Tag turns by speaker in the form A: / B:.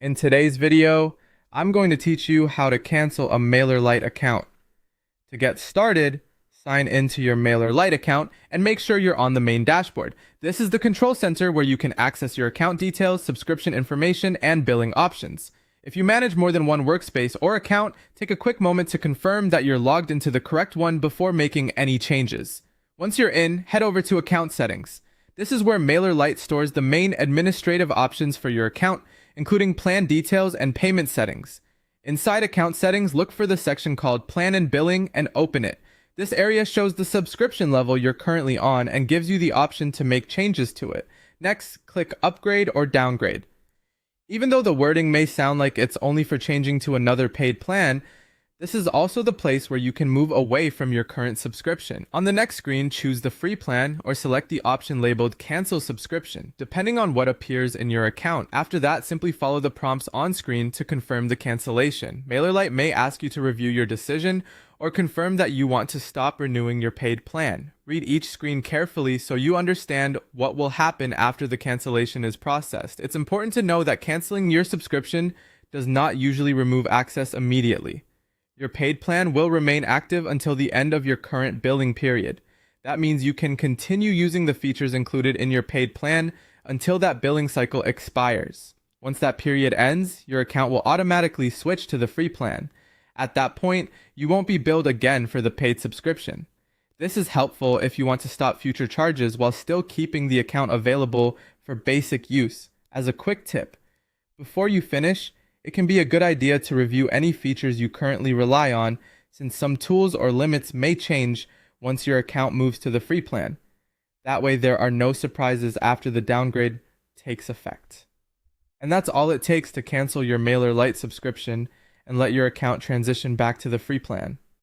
A: In today's video, I'm going to teach you how to cancel a Mailerlite account. To get started, sign into your Mailerlite account and make sure you're on the main dashboard. This is the control center where you can access your account details, subscription information, and billing options. If you manage more than one workspace or account, take a quick moment to confirm that you're logged into the correct one before making any changes. Once you're in, head over to Account Settings. This is where Mailerlite stores the main administrative options for your account, including plan details and payment settings. Inside Account Settings, look for the section called Plan and Billing and open it. This area shows the subscription level you're currently on and gives you the option to make changes to it. Next, click Upgrade or Downgrade. Even though the wording may sound like it's only for changing to another paid plan, this is also the place where you can move away from your current subscription. On the next screen, choose the free plan or select the option labeled Cancel Subscription, depending on what appears in your account. After that, simply follow the prompts on screen to confirm the cancellation. Mailerlite may ask you to review your decision or confirm that you want to stop renewing your paid plan. Read each screen carefully so you understand what will happen after the cancellation is processed. It's important to know that canceling your subscription does not usually remove access immediately. Your paid plan will remain active until the end of your current billing period. That means you can continue using the features included in your paid plan until that billing cycle expires. Once that period ends, your account will automatically switch to the free plan. At that point, you won't be billed again for the paid subscription. This is helpful if you want to stop future charges while still keeping the account available for basic use. As a quick tip, before you finish, it can be a good idea to review any features you currently rely on, since some tools or limits may change once your account moves to the free plan. That way there are no surprises after the downgrade takes effect. And that's all it takes to cancel your Mailerlite subscription and let your account transition back to the free plan.